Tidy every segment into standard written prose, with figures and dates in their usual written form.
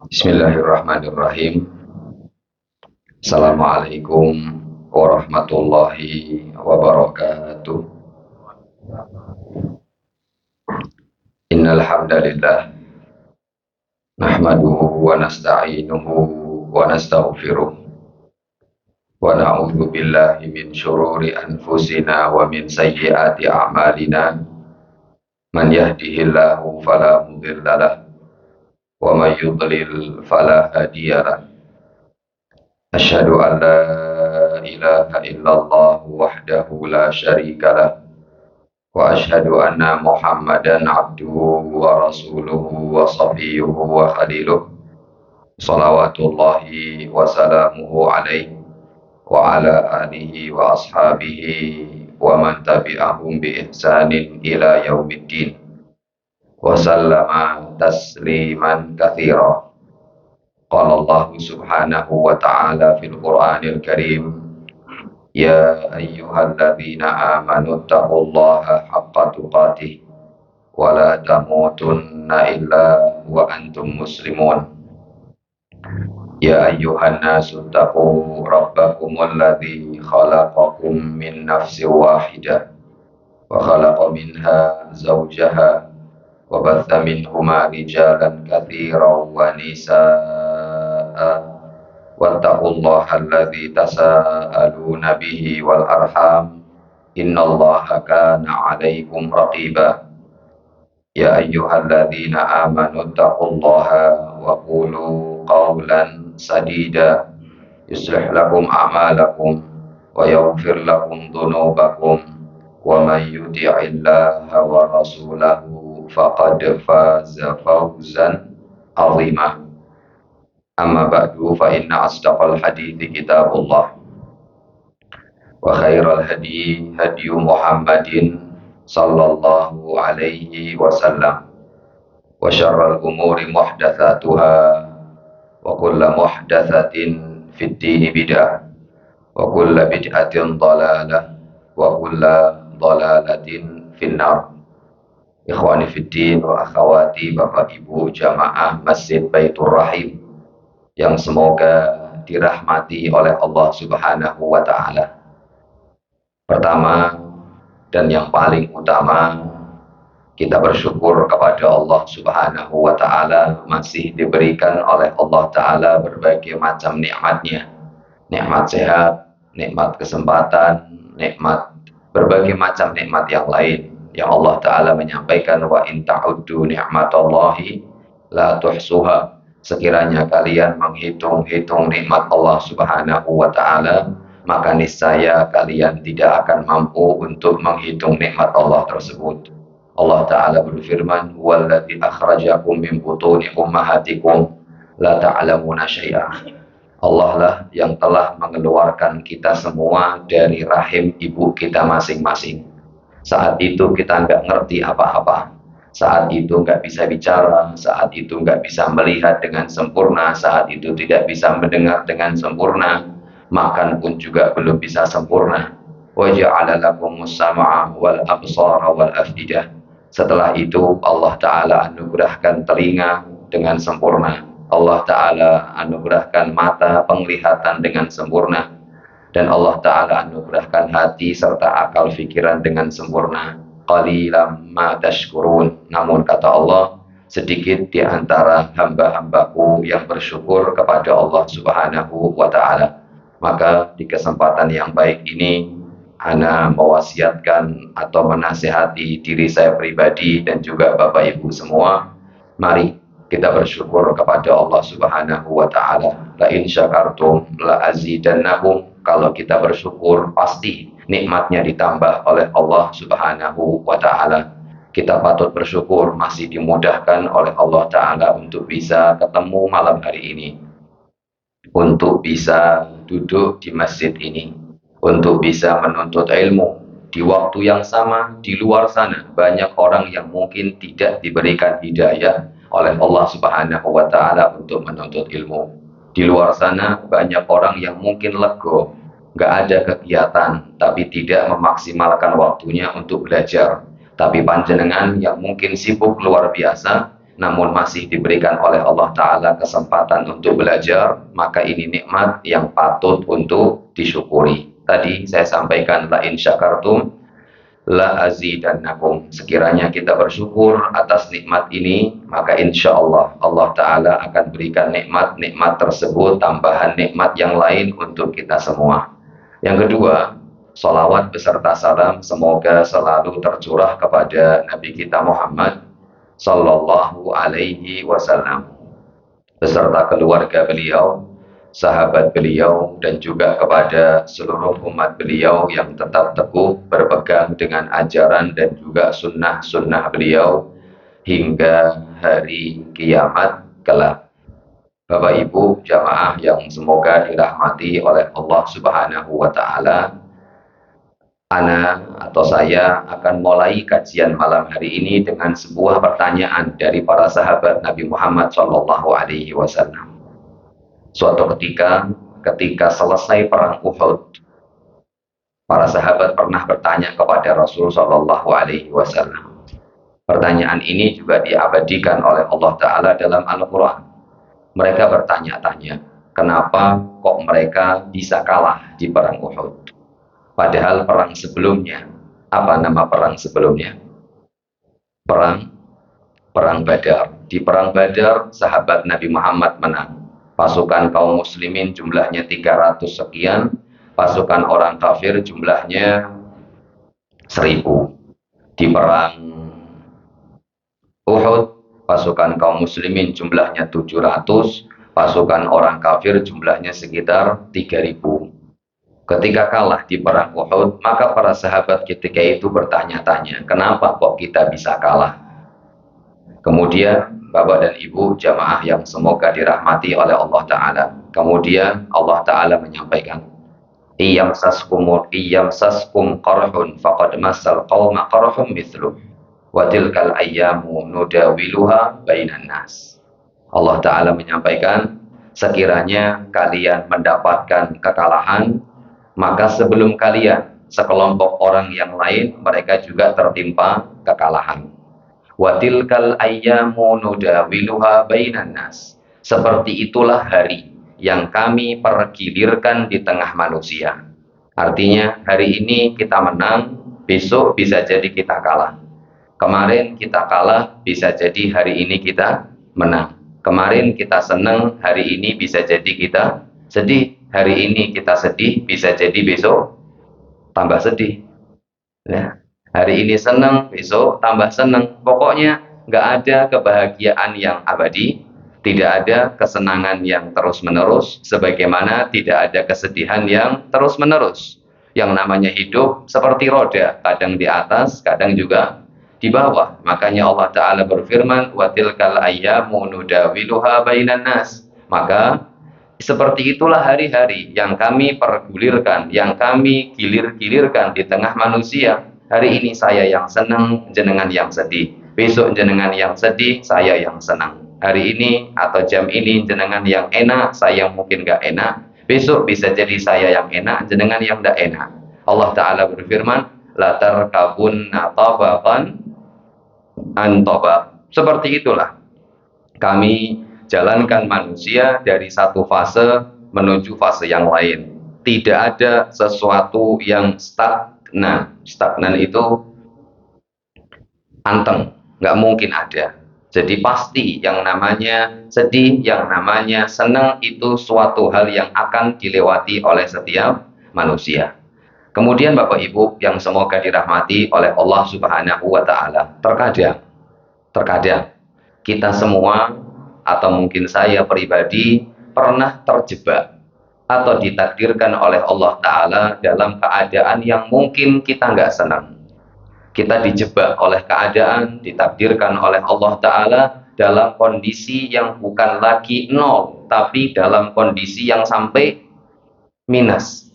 Bismillahirrahmanirrahim. Assalamualaikum warahmatullahi wabarakatuh. Innal hamdalillah nahmaduhu wa nasta'inuhu wa nastaghfiruh wa na'udzu billahi min syururi anfusina wa min sayyiati a'malina. Man yahdihillahu fala mudhillalah wa may yudlil fala hadiyalah. Asyhadu an la ilaha illallah wahdahu la syarikalah wa asyhadu anna Muhammadan abduhu wa rasuluhu wa safiyuhu wa khaliluh salawatullahi wa salamuhu alaihi wa ala alihi wa ashabihi wa man tabi'ahum bi ihsanin ila yaumiddin wa sallama tasliman katsira. Qala Allah subhanahu wa ta'ala fil Qur'anil Karim, ya ayyuhalladzina amanu taqullaha haqqa tuqatih wa la tamutunna illa wa antum muslimun. Ya ayyuhan nasu taqu rabbakumul ladzi khalaqakum min nafsin wahidah wa khalaqa minha zawjaha wa batha minhuma rijalan katsiran wa nisaa wattaqullaha alladzi tasaaluna bihi wal arham innallaha kana 'alaikum raqiba. Ya ayyuhalladzina amanu taqullaha wa qulu qawlan sadida yuslih lakum a'malakum wa yaghfir lakum dhunubakum wa may yuti'illaha wa rasulahu faqad faza fawzan 'azima. Amma ba'du, fa inna asdaqal hadithi kitabullah wa khairal hadi hadiyu Muhammadin sallallahu alaihi wasallam wa syarral umuri muhdatsatuha wa kullu muhdatsatin fid dini bid'ah wa kullu bid'atin dhalalah wa kullu dhalalatin finnar. Ikhwani fid din wa akhwati, Bapak Ibu jamaah Masjid Baitur Rahim yang semoga dirahmati oleh Allah Subhanahu wa ta'ala. Pertama dan yang paling utama, kita bersyukur kepada Allah Subhanahu wa ta'ala masih diberikan oleh Allah ta'ala berbagai macam nikmatnya. Nikmat sehat, nikmat kesempatan, nikmat berbagai macam nikmat yang lain yang Allah ta'ala menyampaikan, wa in ta'uddu ni'matallahi la tuhsuha. Sekiranya kalian menghitung-hitung nikmat Allah Subhanahu wa ta'ala, maka niscaya kalian tidak akan mampu untuk menghitung nikmat Allah tersebut. Allah ta'ala berfirman, walladzi akhrajakum min butuni ummahatikum la ta'lamuna syai'a. Allah lah yang telah mengeluarkan kita semua dari rahim ibu kita masing-masing. Saat itu kita nggak ngerti apa-apa. Saat itu nggak bisa bicara, saat itu nggak bisa melihat dengan sempurna, saat itu tidak bisa mendengar dengan sempurna, makan pun juga belum bisa sempurna. Wa ja'ala lakumus sam'a wal absara wal afidah. Setelah itu Allah Ta'ala anugerahkan telinga dengan sempurna. Allah Ta'ala anugerahkan mata penglihatan dengan sempurna. Dan Allah Ta'ala anugerahkan hati serta akal fikiran dengan sempurna. Qalilam ma tashkurun. Namun kata Allah, sedikit di antara hamba-hambaku yang bersyukur kepada Allah Subhanahu wa ta'ala. Maka di kesempatan yang baik ini, ana mewasiatkan atau menasihati diri saya pribadi dan juga Bapak Ibu semua, mari kita bersyukur kepada Allah Subhanahu wa taala. La in syakartum la azidannakum. Kalau kita bersyukur pasti nikmatnya ditambah oleh Allah Subhanahu wa taala. Kita patut bersyukur masih dimudahkan oleh Allah taala untuk bisa ketemu malam hari ini, untuk bisa duduk di masjid ini, untuk bisa menuntut ilmu. Di waktu yang sama, di luar sana, banyak orang yang mungkin tidak diberikan hidayah oleh Allah Subhanahu wa Ta'ala untuk menuntut ilmu. Di luar sana, banyak orang yang mungkin lego, nggak ada kegiatan, tapi tidak memaksimalkan waktunya untuk belajar. Tapi panjenengan yang mungkin sibuk luar biasa, namun masih diberikan oleh Allah Ta'ala kesempatan untuk belajar, maka ini nikmat yang patut untuk disyukuri. Tadi saya sampaikan, la in syakartum la azidannakum. Sekiranya kita bersyukur atas nikmat ini, maka insya Allah Allah Ta'ala akan berikan nikmat-nikmat tersebut, tambahan nikmat yang lain untuk kita semua. Yang kedua, sholawat beserta salam semoga selalu tercurah kepada Nabi kita Muhammad Sallallahu Alaihi Wasallam beserta keluarga beliau, sahabat beliau, dan juga kepada seluruh umat beliau yang tetap teguh berpegang dengan ajaran dan juga sunnah-sunnah beliau hingga hari kiamat kelak. Bapak Ibu jamaah yang semoga dirahmati oleh Allah Subhanahu wa Ta'ala, ana atau saya akan mulai kajian malam hari ini dengan sebuah pertanyaan dari para sahabat Nabi Muhammad Shallallahu Alaihi Wasallam. Suatu ketika selesai perang Uhud, para sahabat pernah bertanya kepada Rasul Shallallahu Alaihi Wasallam. Pertanyaan ini juga diabadikan oleh Allah Ta'ala dalam Al-Quran. Mereka bertanya-tanya, kenapa kok mereka bisa kalah di perang Uhud? Padahal perang sebelumnya, apa nama perang sebelumnya? Perang Badar. Di perang Badar, sahabat Nabi Muhammad menang. Pasukan kaum muslimin jumlahnya 300 sekian, pasukan orang kafir jumlahnya 1000. Di perang Uhud, pasukan kaum muslimin jumlahnya 700, pasukan orang kafir jumlahnya sekitar 3000. Ketika kalah di perang Uhud, maka para sahabat ketika itu bertanya-tanya, kenapa kok kita bisa kalah? Kemudian Bapak dan Ibu jamaah yang semoga dirahmati oleh Allah Ta'ala, kemudian Allah Ta'ala menyampaikan, iyam saskum qarhun faqad massal qawma qarhum mithluh wa tilkal ayyamu nudawiluha bainan nas. Allah Ta'ala menyampaikan, sekiranya kalian mendapatkan kekalahan, maka sebelum kalian sekelompok orang yang lain mereka juga tertimpa kekalahan. Wa tilkal ayyamu nudawiluha bainan nas. Seperti itulah hari yang kami pergilirkan di tengah manusia. Artinya hari ini kita menang, besok bisa jadi kita kalah. Kemarin kita kalah, bisa jadi hari ini kita menang. Kemarin kita senang, hari ini bisa jadi kita sedih. Hari ini kita sedih, bisa jadi besok tambah sedih. Ya. Hari ini senang, besok tambah senang. Pokoknya nggak ada kebahagiaan yang abadi, tidak ada kesenangan yang terus-menerus, sebagaimana tidak ada kesedihan yang terus-menerus. Yang namanya hidup seperti roda, kadang di atas, kadang juga di bawah. Makanya Allah Ta'ala berfirman, wa tilkal ayyamu nudawiluha bainan nas. Maka seperti itulah hari-hari yang kami pergulirkan, yang kami gilir-gilirkan di tengah manusia. Hari ini saya yang senang, jenengan yang sedih. Besok jenengan yang sedih, saya yang senang. Hari ini atau jam ini jenengan yang enak, saya mungkin gak enak. Besok bisa jadi saya yang enak, jenengan yang gak enak. Allah Ta'ala berfirman, la tarkabunna tabaqan an tabaq. Seperti itulah kami jalankan manusia dari satu fase menuju fase yang lain. Tidak ada sesuatu yang stagnan. Stagnan itu anteng, nggak mungkin ada. Jadi pasti yang namanya sedih, yang namanya senang itu suatu hal yang akan dilewati oleh setiap manusia. Kemudian Bapak Ibu yang semoga dirahmati oleh Allah Subhanahu wa taala. Terkadang kita semua atau mungkin saya pribadi pernah terjebak atau ditakdirkan oleh Allah taala dalam keadaan yang mungkin kita nggak senang. Kita dijebak oleh keadaan, ditakdirkan oleh Allah taala dalam kondisi yang bukan lagi nol, tapi dalam kondisi yang sampai minus.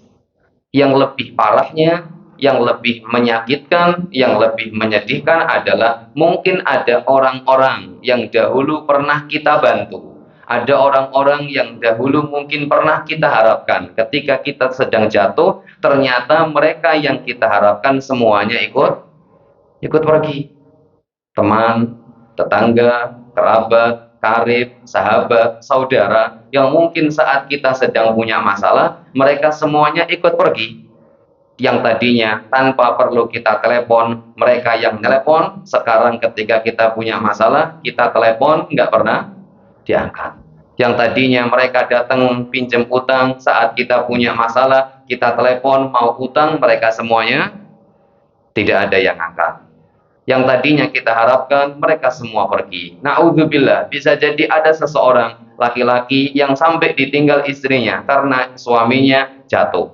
Yang lebih parahnya, yang lebih menyakitkan, yang lebih menyedihkan adalah mungkin ada orang-orang yang dahulu pernah kita bantu. Ada orang-orang yang dahulu mungkin pernah kita harapkan. Ketika kita sedang jatuh, ternyata mereka yang kita harapkan semuanya ikut pergi. Teman, tetangga, kerabat, karib, sahabat, saudara, yang mungkin saat kita sedang punya masalah, mereka semuanya ikut pergi. Yang tadinya tanpa perlu kita telepon, mereka yang telepon. Sekarang ketika kita punya masalah, kita telepon, nggak pernah diangkat. Yang tadinya mereka datang pinjam utang, saat kita punya masalah, kita telepon mau utang, mereka semuanya tidak ada yang angkat. Yang tadinya kita harapkan, mereka semua pergi. Na'udzubillah, bisa jadi ada seseorang laki-laki yang sampai ditinggal istrinya karena suaminya jatuh.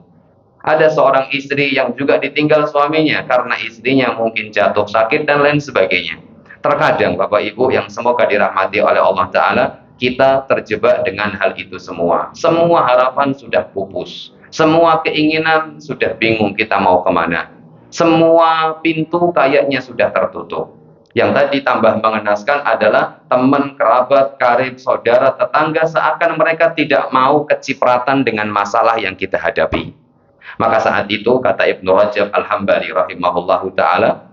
Ada seorang istri yang juga ditinggal suaminya karena istrinya mungkin jatuh sakit dan lain sebagainya. Terkadang Bapak Ibu yang semoga dirahmati oleh Allah Ta'ala, kita terjebak dengan hal itu semua. Semua harapan sudah pupus. Semua keinginan sudah bingung kita mau kemana. Semua pintu kayaknya sudah tertutup. Yang tadi tambah mengenaskan adalah teman, kerabat, karib, saudara, tetangga seakan mereka tidak mau kecipratan dengan masalah yang kita hadapi. Maka saat itu kata Ibnu Rajab Al-Hambali rahimahullahu ta'ala,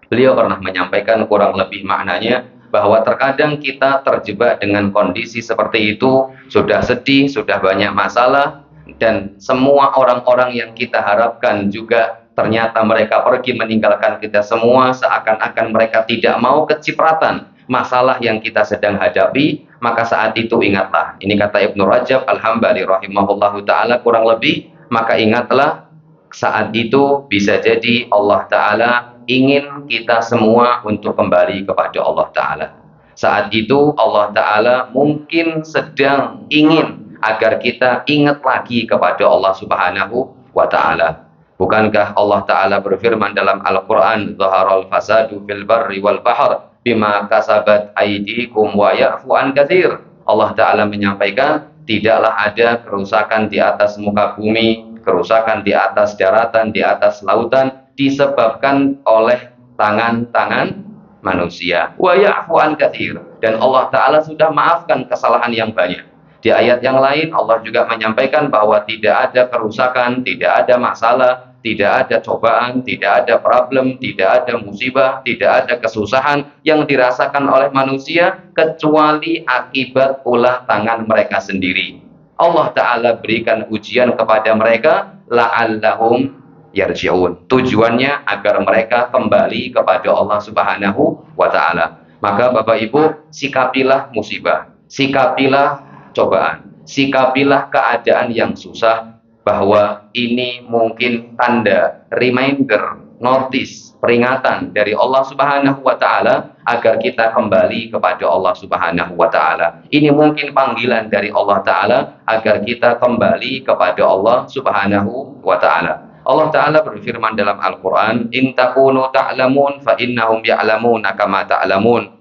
beliau pernah menyampaikan kurang lebih maknanya bahwa terkadang kita terjebak dengan kondisi seperti itu, sudah sedih, sudah banyak masalah, dan semua orang-orang yang kita harapkan juga ternyata mereka pergi meninggalkan kita semua, seakan-akan mereka tidak mau kecipratan masalah yang kita sedang hadapi. Maka saat itu ingatlah, ini kata Ibnu Rajab Al-Hambali rahimahullahu ta'ala kurang lebih, maka ingatlah saat itu bisa jadi Allah Ta'ala ingin kita semua untuk kembali kepada Allah Ta'ala. Saat itu Allah Ta'ala mungkin sedang ingin agar kita ingat lagi kepada Allah Subhanahu wa Ta'ala. Bukankah Allah Ta'ala berfirman dalam Al-Quran, Zaharal fasadu fil barri wal bahr bima kasabat aydikum wa ya'fu an katsir. Allah Ta'ala menyampaikan, tidaklah ada kerusakan di atas muka bumi, kerusakan di atas daratan, di atas lautan, disebabkan oleh tangan-tangan manusia. Wa ya'fu an katsir. Dan Allah Ta'ala sudah maafkan kesalahan yang banyak. Di ayat yang lain Allah juga menyampaikan bahwa tidak ada kerusakan, tidak ada masalah, tidak ada cobaan, tidak ada problem, tidak ada musibah, tidak ada kesusahan yang dirasakan oleh manusia kecuali akibat ulah tangan mereka sendiri. Allah Ta'ala berikan ujian kepada mereka la'allahum yarji'un. Tujuannya agar mereka kembali kepada Allah Subhanahu wa Ta'ala. Maka Bapak Ibu, sikapilah musibah, sikapilah cobaan, sikapilah keadaan yang susah, bahwa ini mungkin tanda, reminder, notice, peringatan dari Allah Subhanahu wa Ta'ala agar kita kembali kepada Allah Subhanahu wa Ta'ala. Ini mungkin panggilan dari Allah Ta'ala agar kita kembali kepada Allah Subhanahu wa Ta'ala. Allah Ta'ala berfirman dalam Al-Quran, in takunu ta'lamun fa innahum ya'lamuna kama ta'lamun.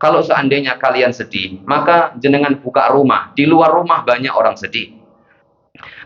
Kalau seandainya kalian sedih, maka jenengan buka rumah. Di luar rumah banyak orang sedih.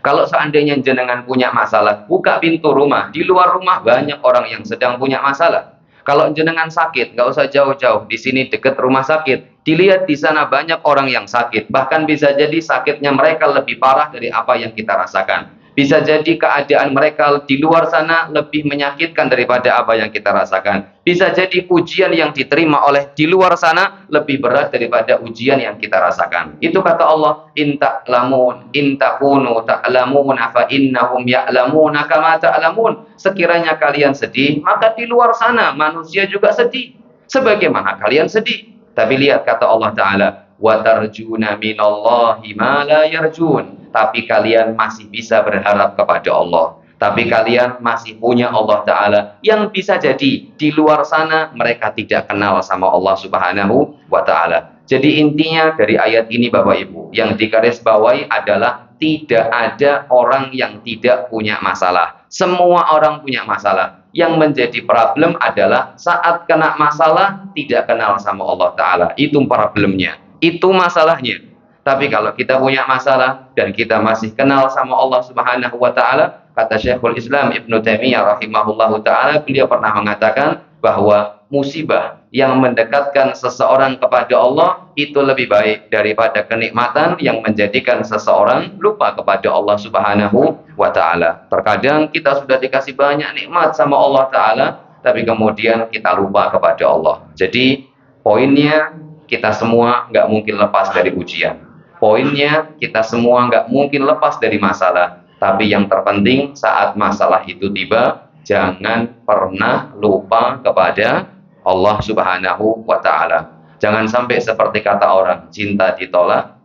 Kalau seandainya jenengan punya masalah, buka pintu rumah. Di luar rumah banyak orang yang sedang punya masalah. Kalau jenengan sakit, nggak usah jauh-jauh. Di sini dekat rumah sakit. Dilihat di sana banyak orang yang sakit. Bahkan bisa jadi sakitnya mereka lebih parah dari apa yang kita rasakan. Bisa jadi keadaan mereka di luar sana lebih menyakitkan daripada apa yang kita rasakan. Bisa jadi ujian yang diterima oleh di luar sana lebih berat daripada ujian yang kita rasakan. Itu kata Allah, in ta'lamun, in takunu ta'lamuna fa innahum ya'lamuna kama ta'lamun. Sekiranya kalian sedih, maka di luar sana manusia juga sedih. Sebagaimana kalian sedih. Tapi lihat kata Allah Ta'ala, wa tarjuna minallahi ma la yarjun. Tapi kalian masih bisa berharap kepada Allah. Tapi kalian masih punya Allah Ta'ala yang bisa jadi di luar sana mereka tidak kenal sama Allah Subhanahu wa Ta'ala. Jadi intinya dari ayat ini Bapak Ibu, yang digarisbawahi adalah tidak ada orang yang tidak punya masalah. Semua orang punya masalah. Yang menjadi problem adalah saat kena masalah tidak kenal sama Allah Ta'ala. Itu problemnya. Itu masalahnya. Tapi kalau kita punya masalah dan kita masih kenal sama Allah Subhanahu wa Ta'ala, kata Syekhul Islam Ibnu Taimiyah rahimahullahu taala, beliau pernah mengatakan bahwa musibah yang mendekatkan seseorang kepada Allah itu lebih baik daripada kenikmatan yang menjadikan seseorang lupa kepada Allah Subhanahu wa Ta'ala. Terkadang kita sudah dikasih banyak nikmat sama Allah Ta'ala, tapi kemudian kita lupa kepada Allah. Jadi poinnya, kita semua nggak mungkin lepas dari ujian. Poinnya, kita semua nggak mungkin lepas dari masalah. Tapi yang terpenting saat masalah itu tiba, jangan pernah lupa kepada Allah Subhanahu wa Ta'ala. Jangan sampai seperti kata orang, cinta ditolak.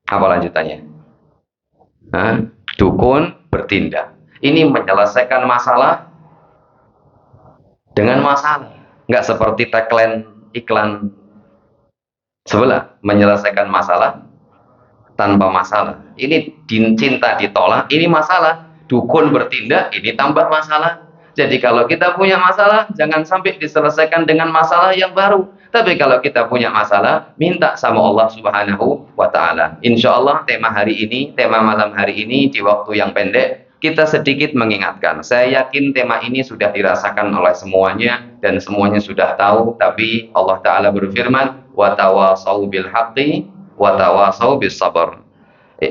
Apa lanjutannya? Dukun bertindak. Ini menyelesaikan masalah dengan masalah. Nggak seperti tagline iklan sebelah, menyelesaikan masalah tanpa masalah. Ini cinta ditolak, ini masalah. Dukun bertindak, ini tambah masalah. Jadi kalau kita punya masalah, jangan sampai diselesaikan dengan masalah yang baru. Tapi kalau kita punya masalah, minta sama Allah Subhanahu wa Ta'ala. Insya Allah tema hari ini, tema malam hari ini di waktu yang pendek, kita sedikit mengingatkan. Saya yakin tema ini sudah dirasakan oleh semuanya dan semuanya sudah tahu. Tapi Allah Ta'ala berfirman, wa tawasau bil haqqi wa tawasau bis sabr.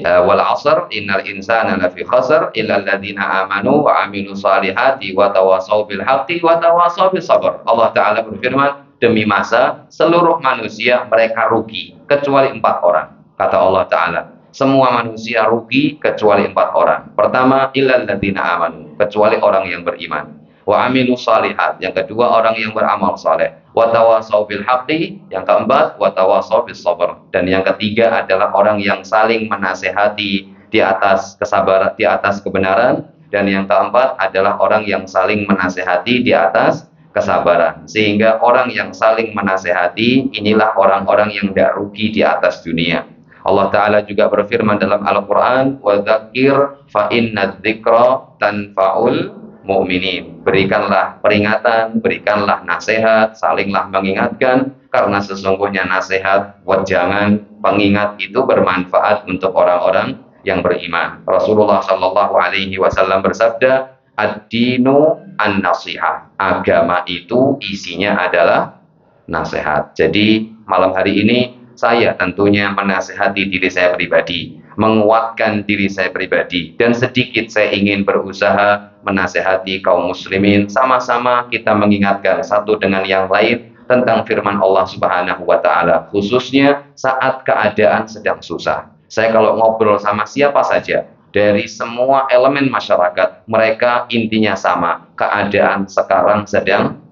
Wal 'asr innal insana lafi khasr illa alladziina amanu wa 'amilus shalihati wa tawasau bil haqqi wa tawasau bis sabr. Allah Ta'ala berfirman, demi masa seluruh manusia mereka rugi kecuali 4 orang. Kata Allah Ta'ala, semua manusia rugi kecuali 4 orang. Pertama, illal ladzina amanu, kecuali orang yang beriman. Wa 'amilus shalihat, yang kedua orang yang beramal saleh. Wa tawasau bil haqqi, yang keempat wa tawasau bis sabr, dan yang ketiga adalah orang yang saling menasehati di atas kesabaran, di atas kebenaran, dan yang keempat adalah orang yang saling menasehati di atas kesabaran. Sehingga orang yang saling menasehati inilah orang-orang yang tidak rugi di atas dunia. Allah Ta'ala juga berfirman dalam Al-Quran, wa dzakir fa inna dzikra tanfa'ul mu'minin. Berikanlah peringatan, berikanlah nasihat, salinglah mengingatkan, karena sesungguhnya nasihat, wejangan, pengingat itu bermanfaat untuk orang-orang yang beriman. Rasulullah Shallallahu Alaihi Wasallam bersabda, ad-dinu an-nasihah. Agama itu isinya adalah nasihat. Jadi malam hari ini saya tentunya menasihati diri saya pribadi, menguatkan diri saya pribadi, dan sedikit saya ingin berusaha menasehati kaum muslimin. Sama-sama kita mengingatkan satu dengan yang lain tentang firman Allah Subhanahu wa Ta'ala, khususnya saat keadaan sedang susah. Saya kalau ngobrol sama siapa saja dari semua elemen masyarakat, mereka intinya sama, keadaan sekarang sedang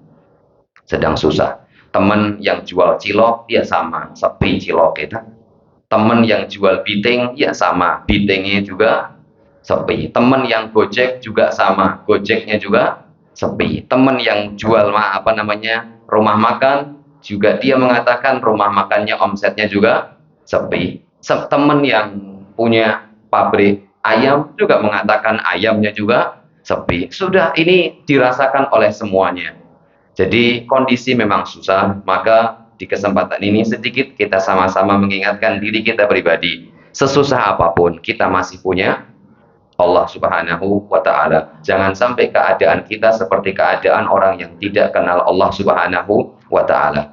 susah. Teman yang jual cilok ya sama, sepi cilok kita. Teman yang jual biting ya sama, bitingnya juga sepi. Teman yang gojek juga sama, gojeknya juga sepi. Teman yang jual rumah makan juga dia mengatakan rumah makannya omsetnya juga sepi. Teman yang punya pabrik ayam juga mengatakan ayamnya juga sepi. Sudah, ini dirasakan oleh semuanya. Jadi kondisi memang susah, maka di kesempatan ini sedikit kita sama-sama mengingatkan diri kita pribadi. Sesusah apapun kita masih punya Allah Subhanahu wa Ta'ala. Jangan sampai keadaan kita seperti keadaan orang yang tidak kenal Allah Subhanahu wa Ta'ala.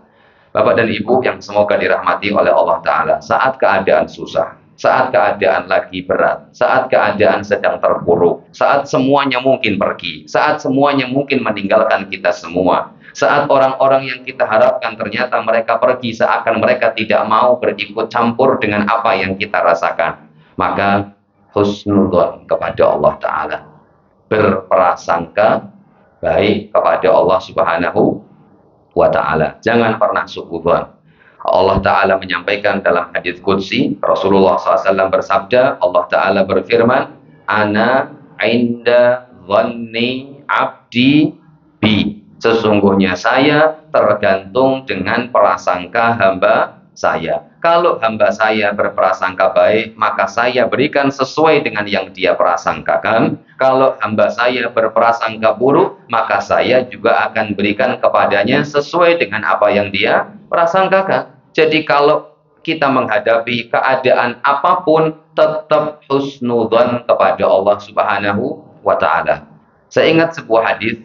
Bapak dan Ibu yang semoga dirahmati oleh Allah Ta'ala, saat keadaan susah, saat keadaan lagi berat, saat keadaan sedang terpuruk, saat semuanya mungkin pergi, saat semuanya mungkin meninggalkan kita semua, saat orang-orang yang kita harapkan ternyata mereka pergi seakan mereka tidak mau berikut campur dengan apa yang kita rasakan, maka husnudzon kepada Allah Ta'ala, berprasangka baik kepada Allah Subhanahu wa Ta'ala. Jangan pernah suudzon. Allah Ta'ala menyampaikan dalam hadits qudsi, Rasulullah SAW bersabda, Allah Ta'ala berfirman, ana inda dhanni abdi bi. Sesungguhnya saya tergantung dengan prasangka hamba saya. Kalau hamba saya berprasangka baik, maka saya berikan sesuai dengan yang dia prasangkakan. Kalau hamba saya berprasangka buruk, maka saya juga akan berikan kepadanya sesuai dengan apa yang dia prasangkakan. Jadi kalau kita menghadapi keadaan apapun, tetap husnudzon kepada Allah Subhanahu wa Ta'ala. Saya ingat sebuah hadis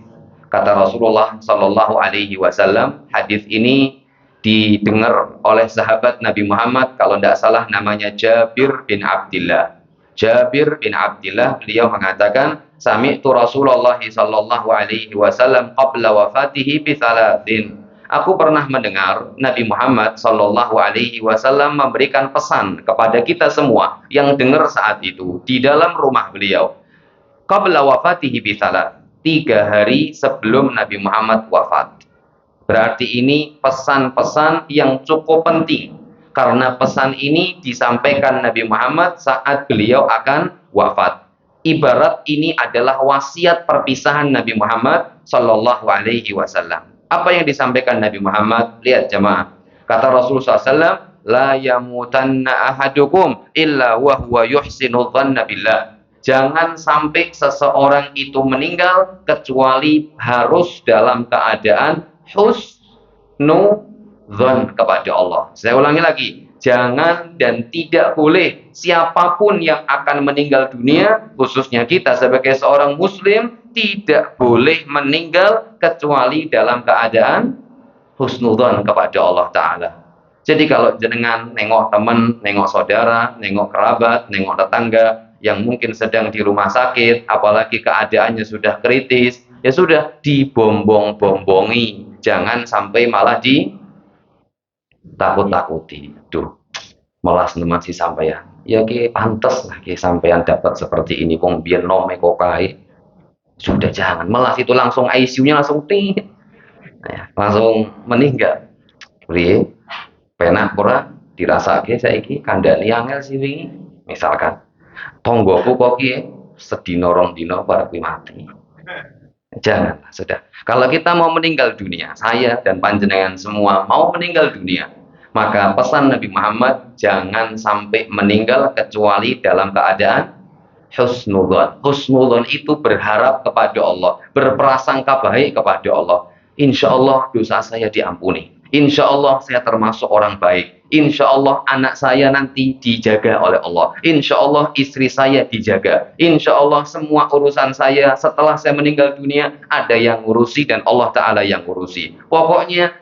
kata Rasulullah Sallallahu Alaihi Wasallam. Hadis ini didengar oleh sahabat Nabi Muhammad, kalau tidak salah namanya Jabir bin Abdillah. Jabir bin Abdillah, beliau mengatakan, sami'tu Rasulullah Sallallahu Alaihi Wasallam qabla wafatihi bi thalathin. Aku pernah mendengar Nabi Muhammad Sallallahu Alaihi Wasallam memberikan pesan kepada kita semua yang dengar saat itu di dalam rumah beliau. Qabla wafatihi bi thalath, 3 hari sebelum Nabi Muhammad wafat. Berarti ini pesan-pesan yang cukup penting, karena pesan ini disampaikan Nabi Muhammad saat beliau akan wafat. Ibarat ini adalah wasiat perpisahan Nabi Muhammad Sallallahu Alaihi Wasallam. Apa yang disampaikan Nabi Muhammad? Lihat jemaah. Kata Rasulullah SAW, la yamutanna ahadukum illa wa huwa yuhsinu dhanna billah. Jangan sampai seseorang itu meninggal kecuali harus dalam keadaan husnudzon kepada Allah. Saya ulangi lagi, jangan dan tidak boleh siapapun yang akan meninggal dunia, khususnya kita sebagai seorang muslim, tidak boleh meninggal kecuali dalam keadaan husnudzon kepada Allah Ta'ala. Jadi kalau jenengan nengok teman, nengok saudara, nengok kerabat, nengok tetangga yang mungkin sedang di rumah sakit, apalagi keadaannya sudah kritis, ya sudah, dibombong-bombongi. Jangan sampai malah ditakut-takuti. Duh, malas nemen si sampeyan. Ya ki pantes lah ki sampeyan dapat seperti ini, wong biyen nome kok kae. Sudah, jangan. Malas itu langsung ICU-nya langsung ya, langsung meninggal. Priye? Penak ora dirasake saiki kandhani angel sih wingi. Misalkan tonggoku kok ki sedina rong dina bar kuwi mati. Jangan, sudah. Kalau kita mau meninggal dunia, saya dan panjenengan semua mau meninggal dunia, maka pesan Nabi Muhammad, jangan sampai meninggal kecuali dalam keadaan husnudzon. Husnudzon itu berharap kepada Allah, berprasangka baik kepada Allah. Insya Allah dosa saya diampuni. Insya Allah saya termasuk orang baik. Insya Allah anak saya nanti dijaga oleh Allah. Insya Allah istri saya dijaga. Insya Allah semua urusan saya setelah saya meninggal dunia ada yang ngurusi dan Allah Ta'ala yang ngurusi. Pokoknya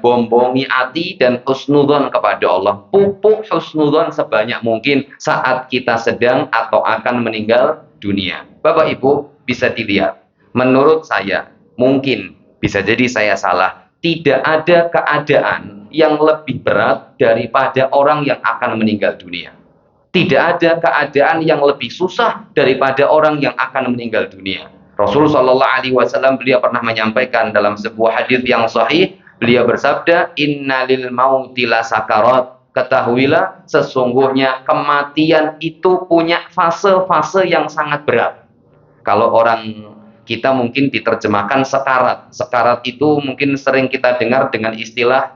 bombongi hati dan husnudzon kepada Allah. Pupuk husnudzon sebanyak mungkin saat kita sedang atau akan meninggal dunia. Bapak Ibu bisa dilihat. Menurut saya, mungkin bisa jadi saya salah. Tidak ada keadaan yang lebih berat daripada orang yang akan meninggal dunia. Tidak ada keadaan yang lebih susah daripada orang yang akan meninggal dunia. Rasulullah Shallallahu Alaihi Wasallam beliau pernah menyampaikan dalam sebuah hadis yang sahih, beliau bersabda, innalil mauti lasakarat. Ketahuilah sesungguhnya kematian itu punya fase-fase yang sangat berat. Kalau orang kita mungkin diterjemahkan sekarat. Sekarat itu mungkin sering kita dengar dengan istilah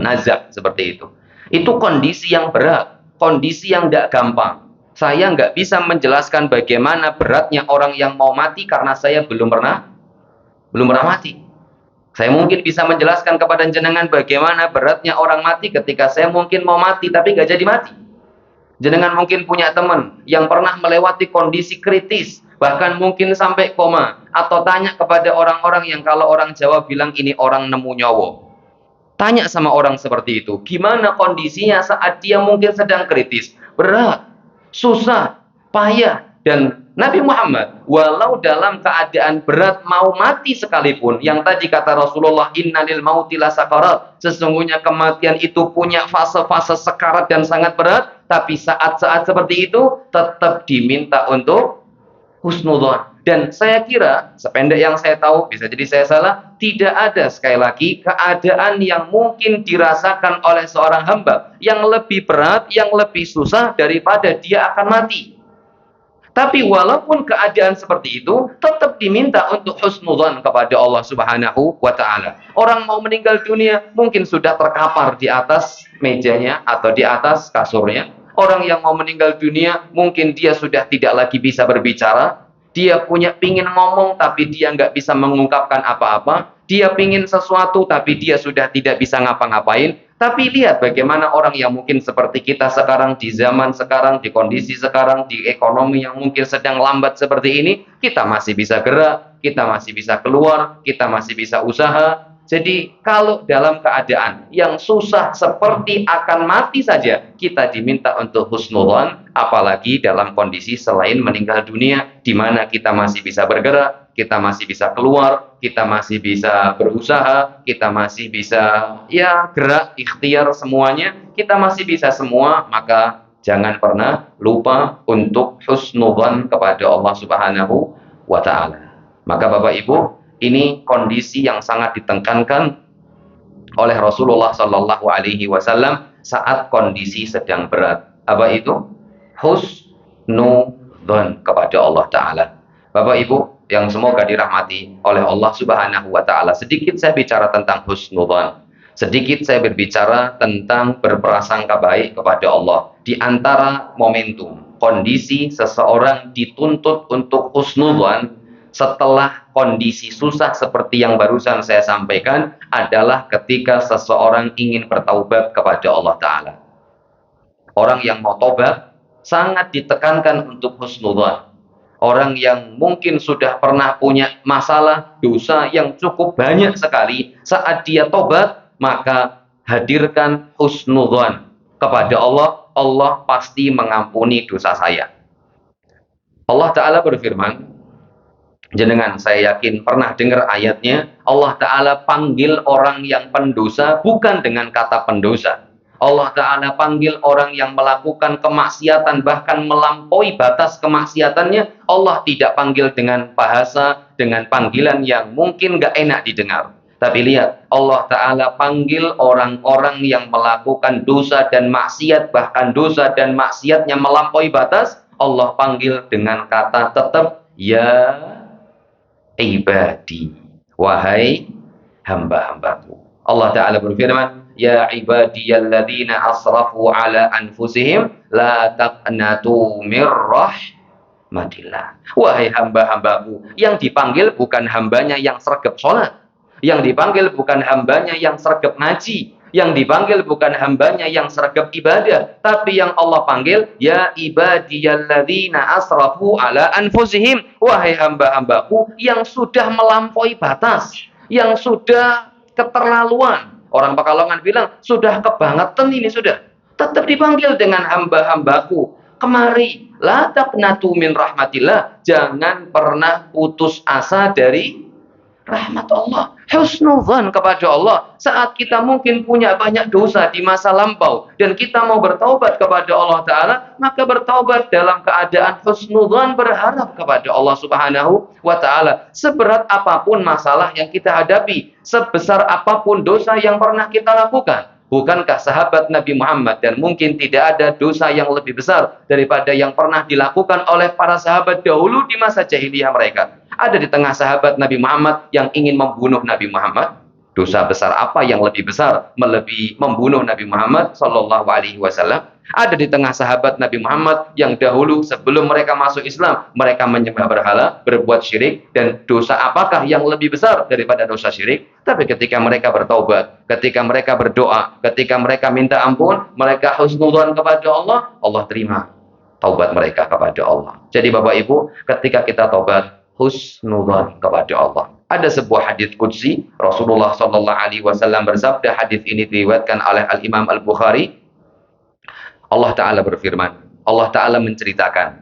nazak, seperti itu. Itu kondisi yang berat, kondisi yang tidak gampang. Saya nggak bisa menjelaskan bagaimana beratnya orang yang mau mati karena saya belum pernah mati. Saya mungkin bisa menjelaskan kepada jenengan bagaimana beratnya orang mati ketika saya mungkin mau mati tapi nggak jadi mati. Jenengan mungkin punya teman yang pernah melewati kondisi kritis, bahkan mungkin sampai koma, atau tanya kepada orang-orang yang kalau orang Jawa bilang ini orang nemu nyawa. Tanya sama orang seperti itu, gimana kondisinya saat dia mungkin sedang kritis, berat, susah, payah. Dan Nabi Muhammad, walau dalam keadaan berat mau mati sekalipun, yang tadi kata Rasulullah, innalil mauti lasakarat, sesungguhnya kematian itu punya fase-fase sekarat dan sangat berat, tapi saat-saat seperti itu tetap diminta untuk husnudzon. Dan saya kira, sependek yang saya tahu, bisa jadi saya salah, tidak ada sekali lagi keadaan yang mungkin dirasakan oleh seorang hamba yang lebih berat, yang lebih susah daripada dia akan mati. Tapi walaupun keadaan seperti itu, tetap diminta untuk husnudzan kepada Allah Subhanahu wa taala. Orang mau meninggal dunia mungkin sudah terkapar di atas mejanya atau di atas kasurnya. Orang yang mau meninggal dunia mungkin dia sudah tidak lagi bisa berbicara. Dia pingin ngomong tapi dia nggak bisa mengungkapkan apa-apa. Dia pingin sesuatu tapi dia sudah tidak bisa ngapa-ngapain. Tapi lihat bagaimana orang yang mungkin seperti kita sekarang, di zaman sekarang, di kondisi sekarang, di ekonomi yang mungkin sedang lambat seperti ini, kita masih bisa gerak, kita masih bisa keluar, kita masih bisa usaha. Jadi kalau dalam keadaan yang susah seperti akan mati saja, kita diminta untuk husnudzon, apalagi dalam kondisi selain meninggal dunia, di mana kita masih bisa bergerak, kita masih bisa keluar, kita masih bisa berusaha, kita masih bisa gerak, ikhtiar semuanya, kita masih bisa semua, maka jangan pernah lupa untuk husnudzon kepada Allah Subhanahu wa taala. Maka Bapak Ibu, ini kondisi yang sangat ditekankan oleh Rasulullah Shallallahu Alaihi Wasallam saat kondisi sedang berat. Apa itu? Husnudzon kepada Allah Taala. Bapak Ibu yang semoga dirahmati oleh Allah Subhanahu Wa Taala. Sedikit saya bicara tentang husnudzon. Sedikit saya berbicara tentang berprasangka baik kepada Allah. Di antara momentum kondisi seseorang dituntut untuk husnudzon setelah kondisi susah seperti yang barusan saya sampaikan adalah ketika seseorang ingin bertaubat kepada Allah Ta'ala. Orang yang mau taubat sangat ditekankan untuk husnudzon. Orang yang mungkin sudah pernah punya masalah, dosa yang cukup banyak sekali, saat dia taubat, maka hadirkan husnudzon kepada Allah. Allah pasti mengampuni dosa saya. Allah Ta'ala berfirman, jenengan saya yakin pernah dengar ayatnya, Allah Ta'ala panggil orang yang pendosa bukan dengan kata pendosa. Allah Ta'ala panggil orang yang melakukan kemaksiatan, bahkan melampaui batas kemaksiatannya, Allah tidak panggil dengan bahasa, dengan panggilan yang mungkin gak enak didengar. Tapi lihat, Allah Ta'ala panggil orang-orang yang melakukan dosa dan maksiat, bahkan dosa dan maksiatnya melampaui batas, Allah panggil dengan kata tetap, ya ibadi, wahai hamba-hambaku. Allah Ta'ala berfirman, ya ibadiyalladzina asrafu ala anfusihim la taqnatu mir rahmatillah. Wahai hamba-hambaku, yang dipanggil bukan hambanya yang sregep sholat, yang dipanggil bukan hambanya yang sregep ngaji, yang dipanggil bukan hambanya yang sregep ibadah, tapi yang Allah panggil, ya ibadiyalladzina asrafu ala anfusihim, wahai hamba-hambaku yang sudah melampaui batas, yang sudah keterlaluan. Orang Pekalongan bilang, sudah kebangetan ini sudah. Tetap dipanggil dengan hamba-hambaku. Kemari, la taqnatu min rahmatillah. Jangan pernah putus asa dari rahmat Allah. Husnudzan kepada Allah. Saat kita mungkin punya banyak dosa di masa lampau dan kita mau bertaubat kepada Allah Ta'ala, maka bertaubat dalam keadaan husnudzan, berharap kepada Allah Subhanahu wa Ta'ala. Seberat apapun masalah yang kita hadapi, sebesar apapun dosa yang pernah kita lakukan, bukankah sahabat Nabi Muhammad, dan mungkin tidak ada dosa yang lebih besar daripada yang pernah dilakukan oleh para sahabat dahulu di masa jahiliyah mereka? Ada di tengah sahabat Nabi Muhammad yang ingin membunuh Nabi Muhammad. Dosa besar apa yang lebih besar melebihi membunuh Nabi Muhammad Sallallahu Alaihi Wasallam? Ada di tengah sahabat Nabi Muhammad yang dahulu sebelum mereka masuk Islam, mereka menyembah berhala, berbuat syirik, dan dosa apakah yang lebih besar daripada dosa syirik? Tapi ketika mereka bertaubat, ketika mereka berdoa, ketika mereka minta ampun, mereka husnudzan kepada Allah, Allah terima taubat mereka kepada Allah. Jadi Bapak Ibu, ketika kita taubat, husnudzan kepada Allah. Ada sebuah hadis qudsi, Rasulullah Sallallahu Alaihi Wasallam bersabda, hadis ini diriwayatkan oleh Al Imam Al Bukhari. Allah Ta'ala berfirman, Allah Ta'ala menceritakan,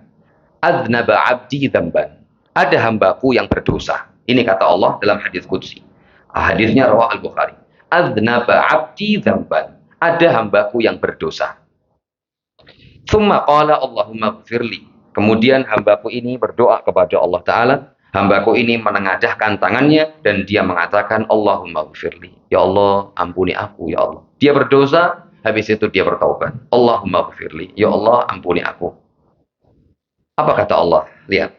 adnaba abdi dzamban, ada hambaku yang berdosa. Ini kata Allah dalam hadis qudsi. Hadisnya rawah Al Bukhari. Adnaba abdi dzamban, ada hambaku yang berdosa. Tsumma qala Allahumma ighfirli. Kemudian hambaku ini berdoa kepada Allah Ta'ala. Hambaku ini menengadahkan tangannya dan dia mengatakan, Allahumma ighfirli. Ya Allah, ampuni aku, ya Allah. Dia berdosa, habis itu dia bertaubat. Allahumma ighfirli. Ya Allah, ampuni aku. Apa kata Allah? Lihat.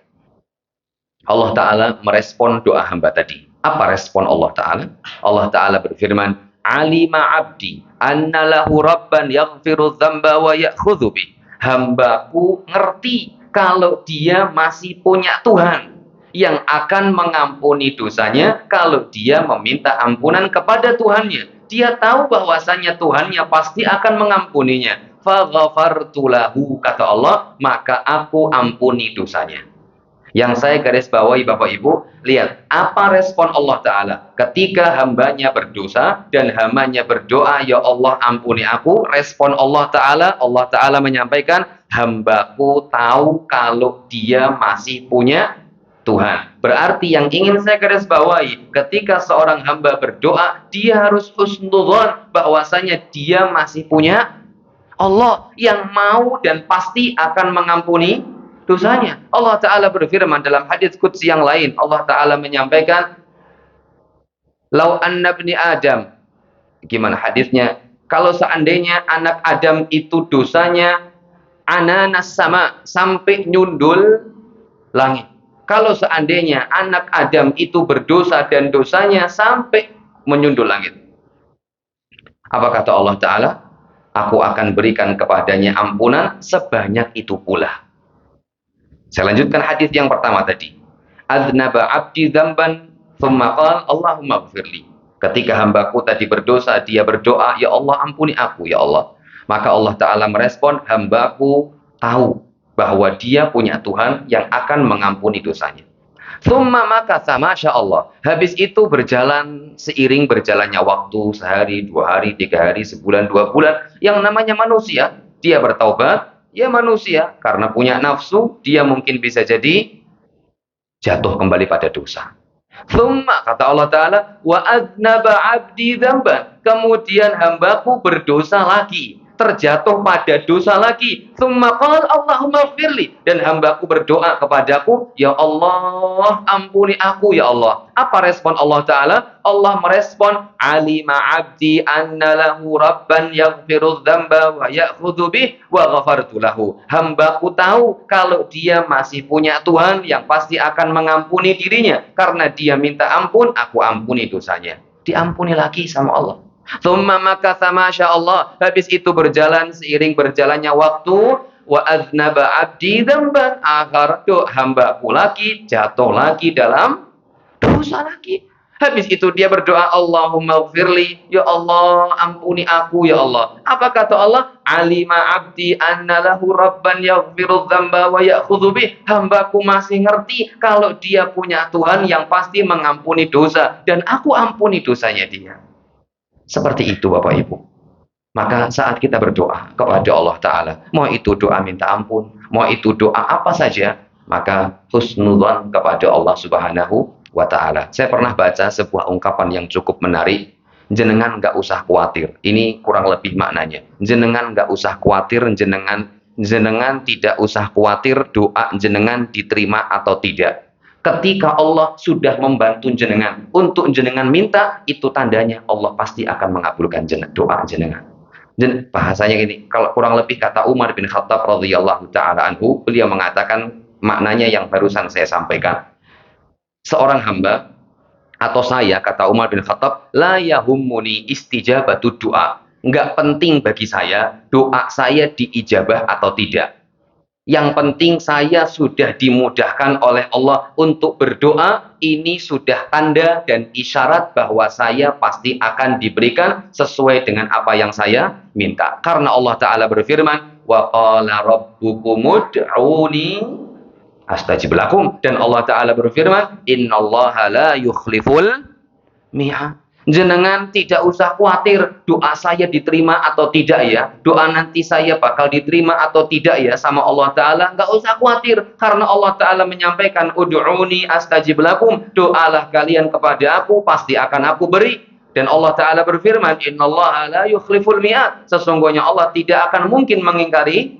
Allah Ta'ala merespon doa hamba tadi. Apa respon Allah Ta'ala? Allah Ta'ala berfirman, Alima abdi anna lahu rabban yaghfiru dzamba wa ya'khudhu bih. Hambaku ngerti kalau dia masih punya Tuhan yang akan mengampuni dosanya kalau dia meminta ampunan kepada Tuhannya. Dia tahu bahwasanya Tuhannya pasti akan mengampuninya. Faghafartu lahu, kata Allah, maka aku ampuni dosanya. Yang saya garis bawahi Bapak Ibu, lihat apa respon Allah Ta'ala ketika hambanya berdosa dan hambanya berdoa, ya Allah ampuni aku. Respon Allah Ta'ala menyampaikan, hambaku tahu kalau dia masih punya Tuhan. Berarti yang ingin saya garis bawahi, ketika seorang hamba berdoa, dia harus husnudzon bahwasanya dia masih punya Allah yang mau dan pasti akan mengampuni dosanya. Allah Ta'ala berfirman dalam hadis qudsi yang lain. Allah Ta'ala menyampaikan, Lau anna bni Adam. Gimana hadisnya? Kalau seandainya anak Adam itu dosanya ananas sama, sampai nyundul langit. Kalau seandainya anak Adam itu berdosa dan dosanya sampai menyundul langit. Apa kata Allah Ta'ala? Aku akan berikan kepadanya ampunan sebanyak itu pula. Saya lanjutkan hadis yang pertama tadi. Adnaba abdi dzamban tsumma qala Allahumma ighfirli. Ketika hambaku tadi berdosa, dia berdoa, ya Allah ampuni aku ya Allah. Maka Allah Ta'ala merespon, hambaku tahu bahwa dia punya Tuhan yang akan mengampuni dosanya. Tsumma makatha masya Allah. Habis itu berjalan seiring berjalannya waktu, sehari, 2 hari, 3 hari, sebulan, 2 bulan. Yang namanya manusia, dia bertaubat. Ya manusia, karena punya nafsu, dia mungkin bisa jadi jatuh kembali pada dosa. Tsumma, kata Allah Ta'ala, wa adnaba abdi dzamban. Kemudian hambaku berdosa lagi, terjatuh pada dosa lagi. Tsumma qala Allahumma ighfirli. Dan hambaku berdoa kepadaku, ya Allah ampuni aku ya Allah. Apa respon Allah Ta'ala? Allah merespon, alima abdi anna lahu rabban yaghfiru dzamba wa ya'khudhu bih wa ghafartu lahu. Hambaku tahu kalau dia masih punya Tuhan yang pasti akan mengampuni dirinya. Karena dia minta ampun, aku ampuni dosanya. Diampuni lagi sama Allah. Tsumma makatha masya Allah. Habis itu berjalan seiring berjalannya waktu, wa aznaba abdi dzamban akhar. Hambaku lagi jatuh lagi dalam dosa lagi. Habis itu dia berdoa, Allahumma ighfirli, ya Allah ampuni aku ya Allah. Apa kata Allah? Alima abdi anna lahu rabban yaghfiru dzamba wa ya'khudhu bih. Hambaku masih ngerti kalau dia punya Tuhan yang pasti mengampuni dosa dan aku ampuni dosanya dia. Seperti itu Bapak Ibu. Maka saat kita berdoa kepada Allah Ta'ala, mau itu doa minta ampun, mau itu doa apa saja, maka husnudzon kepada Allah Subhanahu wa Ta'ala. Saya pernah baca sebuah ungkapan yang cukup menarik. Jenengan nggak usah khawatir. Ini kurang lebih maknanya. Jenengan nggak usah khawatir, jenengan tidak usah khawatir doa jenengan diterima atau tidak. Ketika Allah sudah membantu jenengan untuk jenengan minta, itu tandanya Allah pasti akan mengabulkan doa jenengan. Bahasanya gini, kalau kurang lebih kata Umar bin Khattab radhiyallahu ta'ala anhu, beliau mengatakan maknanya yang barusan saya sampaikan. Seorang hamba atau saya, kata Umar bin Khattab, la yahummuni istijabatu doa. Enggak penting bagi saya doa saya diijabah atau tidak. Yang penting saya sudah dimudahkan oleh Allah untuk berdoa. Ini sudah tanda dan isyarat bahwa saya pasti akan diberikan sesuai dengan apa yang saya minta. Karena Allah Ta'ala berfirman, wa qala rabbukum ud'uni astajib lakum. Dan Allah Ta'ala berfirman, innallaha la yukhliful mi'ad. Jenengan tidak usah khawatir doa saya diterima atau tidak ya. Doa nanti saya bakal diterima atau tidak ya sama Allah Ta'ala. Nggak usah khawatir. Karena Allah Ta'ala menyampaikan, ud'uni astajib lakum. Doalah kalian kepada aku, pasti akan aku beri. Dan Allah Ta'ala berfirman, innallaha la yukhliful mi'ad. Sesungguhnya Allah tidak akan mungkin mengingkari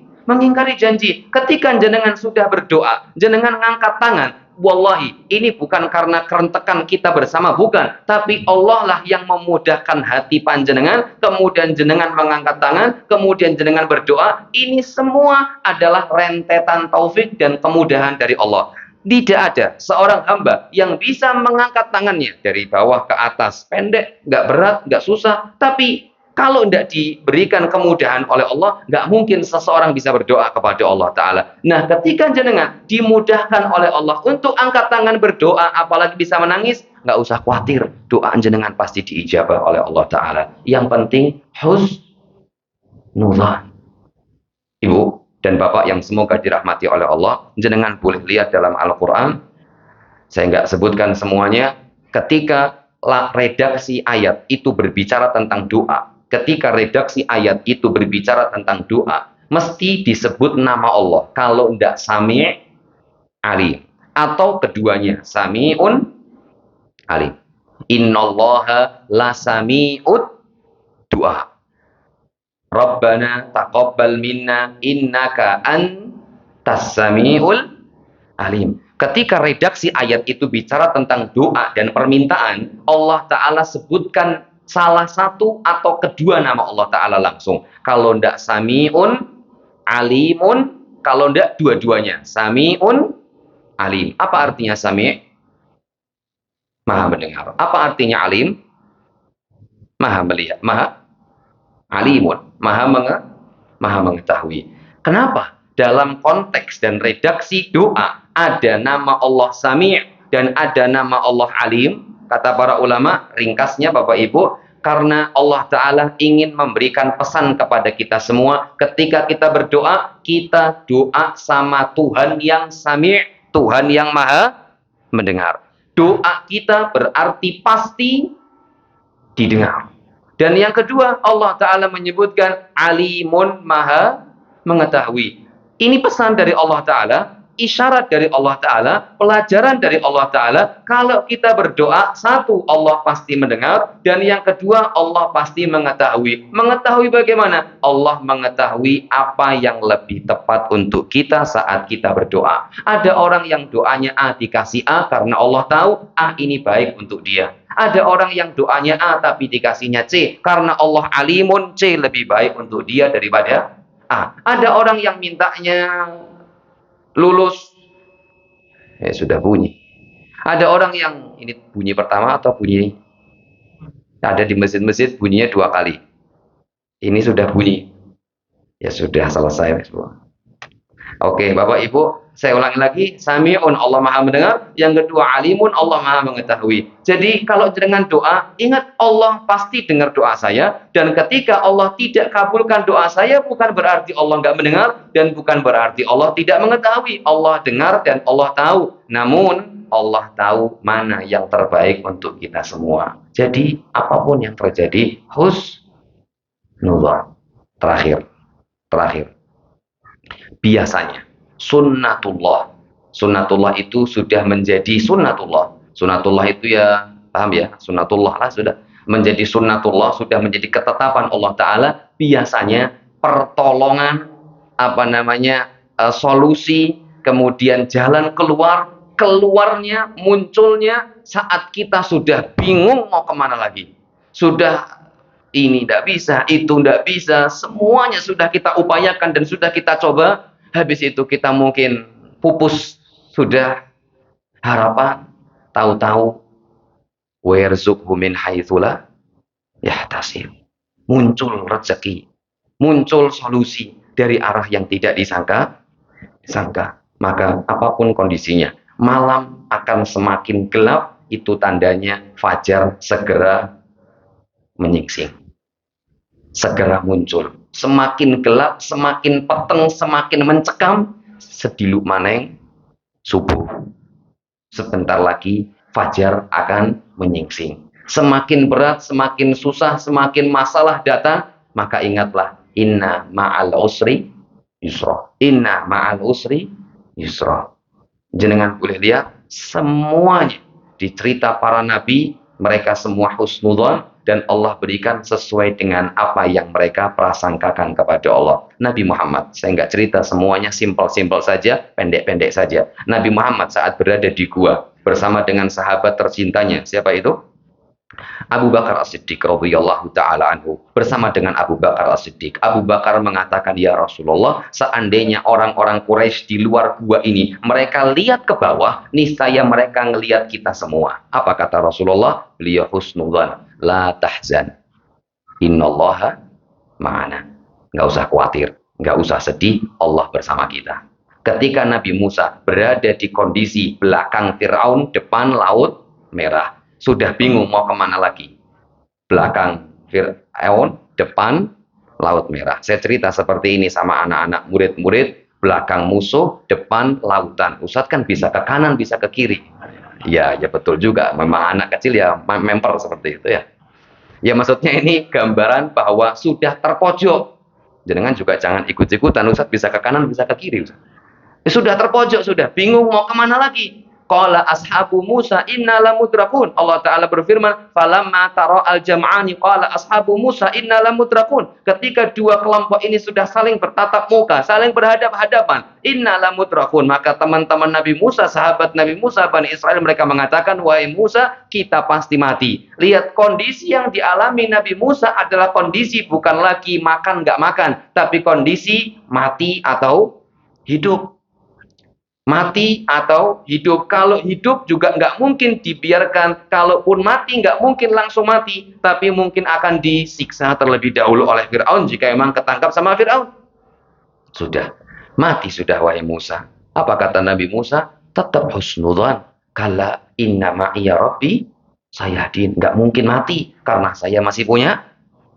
janji. Ketika jenengan sudah berdoa, jenengan ngangkat tangan, wallahi, ini bukan karena kerentekan kita bersama, bukan. Tapi Allah lah yang memudahkan hati panjenengan, kemudian jenengan mengangkat tangan, kemudian jenengan berdoa. Ini semua adalah rentetan taufik dan kemudahan dari Allah. Tidak ada seorang hamba yang bisa mengangkat tangannya dari bawah ke atas, pendek, nggak berat, nggak susah. Tapi kalau tidak diberikan kemudahan oleh Allah, nggak mungkin seseorang bisa berdoa kepada Allah Ta'ala. Nah, ketika jenengan dimudahkan oleh Allah untuk angkat tangan berdoa, apalagi bisa menangis, nggak usah khawatir. Doa jenengan pasti diijabah oleh Allah Ta'ala. Yang penting, husnuzan. Ibu dan Bapak yang semoga dirahmati oleh Allah, jenengan boleh lihat dalam Al-Quran, saya nggak sebutkan semuanya, ketika redaksi ayat itu berbicara tentang doa, ketika redaksi ayat itu berbicara tentang doa, mesti disebut nama Allah. Kalau tidak Sami' Alim, atau keduanya Sami'un Alim. Innallaha la sami'ud du'a. Rabbana taqabbal minna innaka antas sami'ul alim. Ketika redaksi ayat itu bicara tentang doa dan permintaan, Allah Ta'ala sebutkan salah satu atau kedua nama Allah Ta'ala langsung. Kalau tidak Sami'un, Alimun, kalau tidak dua-duanya. Sami'un, Alim. Apa artinya Sami'? Maha mendengar. Apa artinya Alim? Maha melihat. Maha Alimun. Maha mengetahui. Kenapa? Dalam konteks dan redaksi doa, ada nama Allah Sami' dan ada nama Allah Alim. Kata para ulama, ringkasnya Bapak Ibu, karena Allah Ta'ala ingin memberikan pesan kepada kita semua, ketika kita berdoa, kita doa sama Tuhan yang Sami', Tuhan yang Maha mendengar. Doa kita berarti pasti didengar. Dan yang kedua, Allah Ta'ala menyebutkan Alimun, Maha mengetahui. Ini pesan dari Allah Ta'ala, isyarat dari Allah Ta'ala, pelajaran dari Allah Ta'ala. Kalau kita berdoa, satu, Allah pasti mendengar, dan yang kedua, Allah pasti mengetahui. Mengetahui bagaimana? Allah mengetahui apa yang lebih tepat untuk kita saat kita berdoa. Ada orang yang doanya A dikasih A karena Allah tahu A ini baik untuk dia. Ada orang yang doanya A tapi dikasihnya C karena Allah Alimun, C lebih baik untuk dia daripada A. Ada orang yang mintanya lulus, ya sudah bunyi. Ada orang yang ini bunyi pertama atau bunyi, ada di masjid-masjid bunyinya 2 kali. Ini sudah bunyi, ya sudah selesai semua. Oke, Bapak Ibu, saya ulangi lagi, Sami'un, Allah Maha mendengar. Yang kedua, Alimun, Allah Maha mengetahui. Jadi kalau dengan doa, ingat Allah pasti dengar doa saya. Dan ketika Allah tidak kabulkan doa saya, bukan berarti Allah nggak mendengar, dan bukan berarti Allah tidak mengetahui. Allah dengar dan Allah tahu. Namun Allah tahu mana yang terbaik untuk kita semua. Jadi apapun yang terjadi, husnuzan. Terakhir. Biasanya sunnatullah itu sudah menjadi sunnatullah itu ya paham ya, sunnatullah lah sudah menjadi sunnatullah, sudah menjadi ketetapan Allah Ta'ala. Biasanya pertolongan, solusi, kemudian jalan keluarnya munculnya saat kita sudah bingung mau kemana lagi, sudah ini tidak bisa, itu tidak bisa, semuanya sudah kita upayakan dan sudah kita coba. Habis itu kita mungkin pupus sudah harapan, tahu-tahu warzuqhu min haitsu la yahtasib. Muncul rezeki, muncul solusi dari arah yang tidak disangka. Maka apapun kondisinya, malam akan semakin gelap, itu tandanya fajar segera menyingsing, segera muncul. Semakin gelap, semakin peteng, semakin mencekam, sediluk maneng subuh. Sebentar lagi fajar akan menyingsing. Semakin berat, semakin susah, semakin masalah datang, maka ingatlah, inna ma'al usri yusra. Inna ma'al usri yusra. Jenengan boleh lihat semuanya di cerita para nabi, mereka semua husnudzon, dan Allah berikan sesuai dengan apa yang mereka prasangkakan kepada Allah. Nabi Muhammad, saya nggak cerita semuanya, simpel-simpel saja, pendek-pendek saja. Nabi Muhammad saat berada di gua bersama dengan sahabat tercintanya, siapa itu? Abu Bakar As-Siddiq radhiyallahu taala anhu. Bersama dengan Abu Bakar As-Siddiq, Abu Bakar mengatakan, ya Rasulullah, seandainya orang-orang Quraisy di luar gua ini mereka lihat ke bawah, niscaya mereka ngelihat kita semua. Apa kata Rasulullah? Beliau husnudzan, la tahzan, innallaha ma'ana. Nggak usah khawatir, nggak usah sedih, Allah bersama kita. Ketika Nabi Musa berada di kondisi belakang Fir'aun, depan Laut Merah, sudah bingung mau kemana lagi. Belakang Fir'aun, depan Laut Merah. Saya cerita seperti ini sama anak-anak murid-murid, belakang musuh, depan lautan. Ustadz kan bisa ke kanan, bisa ke kiri. Ya betul juga. Memang anak kecil ya memper seperti itu ya. Ya maksudnya ini gambaran bahwa sudah terpojok. Jangan juga jangan ikut-ikutan. Ustadz bisa ke kanan, bisa ke kiri. Sudah terpojok, sudah bingung mau kemana lagi. Qala ashabu Musa inna lamudrakun. Allah Ta'ala berfirman, falamma tara al-jam'ani qala ashabu Musa inna lamudrakun. Ketika dua kelompok ini sudah saling bertatap muka, saling berhadap-hadapan, inna lamudrakun, maka teman-teman Nabi Musa, sahabat Nabi Musa, Bani Israel, mereka mengatakan, wahai Musa, kita pasti mati. Lihat kondisi yang dialami Nabi Musa adalah kondisi bukan lagi makan nggak makan, tapi kondisi mati atau hidup. Mati atau hidup. Kalau hidup juga nggak mungkin dibiarkan. Kalaupun mati nggak mungkin langsung mati. Tapi mungkin akan disiksa terlebih dahulu oleh Fir'aun jika memang ketangkap sama Fir'aun. Sudah. Mati sudah wahai Musa. Apa kata Nabi Musa? Tetap husnudzan. Kala inna ma'iya rabbi sayahdin. Nggak mungkin mati. Karena saya masih punya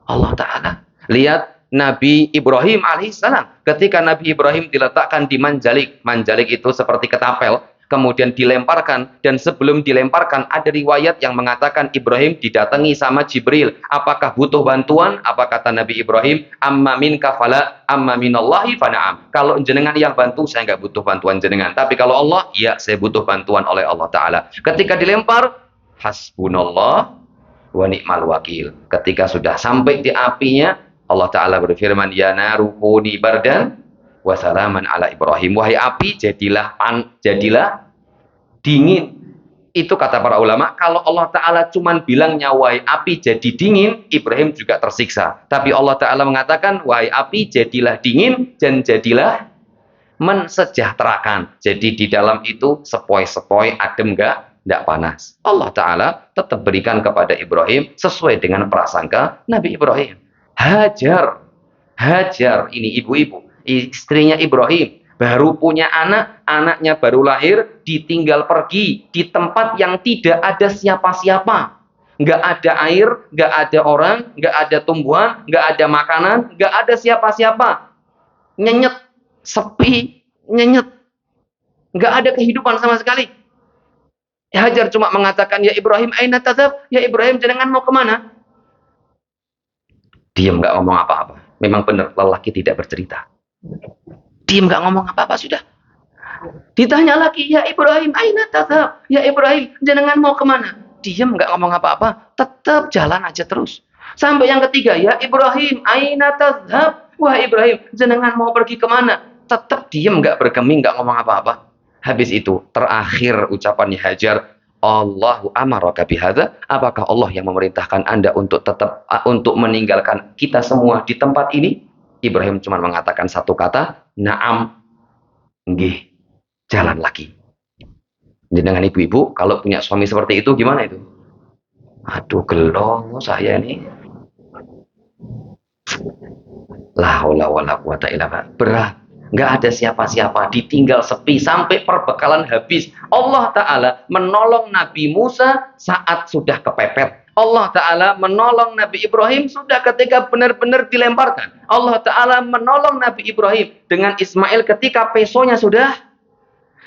Allah Ta'ala. Lihat Nabi Ibrahim alaihissalam. Ketika Nabi Ibrahim diletakkan di manjalik. Manjalik itu seperti ketapel. Kemudian dilemparkan. Dan sebelum dilemparkan ada riwayat yang mengatakan Ibrahim didatangi sama Jibril. Apakah butuh bantuan? Apa kata Nabi Ibrahim? Amma minka fala amma minallahi fana'am. Kalau jenengan yang bantu, saya nggak butuh bantuan jenengan. Tapi kalau Allah, ya saya butuh bantuan oleh Allah Ta'ala. Ketika dilempar, hasbunallah wa ni'mal wakil. Ketika sudah sampai di apinya, Allah Ta'ala berfirman, ya naru kuni bardan wa salaman ala Ibrahim. Wahai api, jadilah dingin. Itu kata para ulama, kalau Allah Ta'ala cuma bilangnya wahai api jadi dingin, Ibrahim juga tersiksa. Tapi Allah Ta'ala mengatakan, wahai api jadilah dingin dan jadilah mensejahterakan. Jadi di dalam itu sepoi-sepoi, adem nggak panas. Allah Ta'ala tetap berikan kepada Ibrahim sesuai dengan prasangka Nabi Ibrahim. Hajar ini ibu-ibu, istrinya Ibrahim, baru punya anak, anaknya baru lahir, ditinggal pergi di tempat yang tidak ada siapa-siapa, nggak ada air, nggak ada orang, nggak ada tumbuhan, nggak ada makanan, nggak ada siapa-siapa, nyenyet, sepi, nyenyet, nggak ada kehidupan sama sekali. Hajar cuma mengatakan, ya Ibrahim, aina tadhab, ya Ibrahim, jenengan mau kemana? Diam, nggak ngomong apa-apa. Memang benar lelaki tidak bercerita. Diam, nggak ngomong apa-apa sudah. Ditanya lagi, ya Ibrahim, aina tadhab? Ya Ibrahim, jenengan mau kemana? Diam, nggak ngomong apa-apa. Tetap jalan aja terus. Sampai yang ketiga, ya Ibrahim, aina tadhab? Wah Ibrahim, jenengan mau pergi kemana? Tetap diam, nggak bergeming, nggak ngomong apa-apa. Habis itu, terakhir ucapannya Hajar, Allahu amaraka bihadza, apakah Allah yang memerintahkan Anda untuk tetap untuk meninggalkan kita semua di tempat ini? Ibrahim cuma mengatakan satu kata, na'am, nggih, jalan lagi. Dengan ibu-ibu kalau punya suami seperti itu gimana itu? Aduh gelo saya ini. La haula wala quwata illa billah. Berat. Nggak ada siapa-siapa, ditinggal sepi sampai perbekalan habis. Allah Ta'ala menolong Nabi Musa saat sudah kepepet. Allah Ta'ala menolong Nabi Ibrahim sudah ketika benar-benar dilemparkan. Allah Ta'ala menolong Nabi Ibrahim dengan Ismail ketika pesonya sudah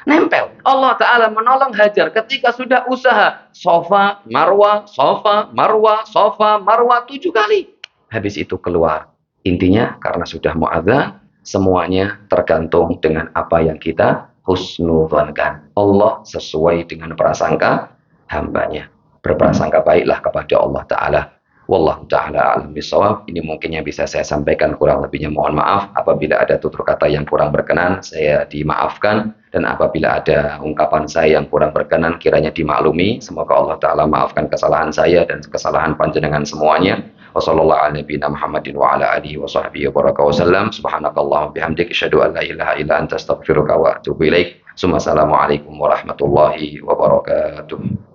nempel. Allah Ta'ala menolong Hajar ketika sudah usaha Sofa, Marwa, Sofa, Marwa, Sofa, Marwa 7 kali. Habis itu keluar. Intinya karena sudah muadzan, semuanya tergantung dengan apa yang kita husnudzankan. Allah sesuai dengan prasangka hambanya. Berprasangka baiklah kepada Allah Ta'ala. Wallahu taala alam bisawab. Ini mungkin yang bisa saya sampaikan, kurang lebihnya mohon maaf. Apabila ada tutur kata yang kurang berkenan, saya dimaafkan, dan apabila ada ungkapan saya yang kurang berkenan, kiranya dimaklumi. Semoga Allah taala maafkan kesalahan saya dan kesalahan panjenengan semuanya. Wassalamualaikum warahmatullahi wabarakatuh. Subhanakallah bihamdik asyhadu an la ilaha illa anta astaghfiruka wa atubu ilaik. Assalamualaikum warahmatullahi wabarakatuh.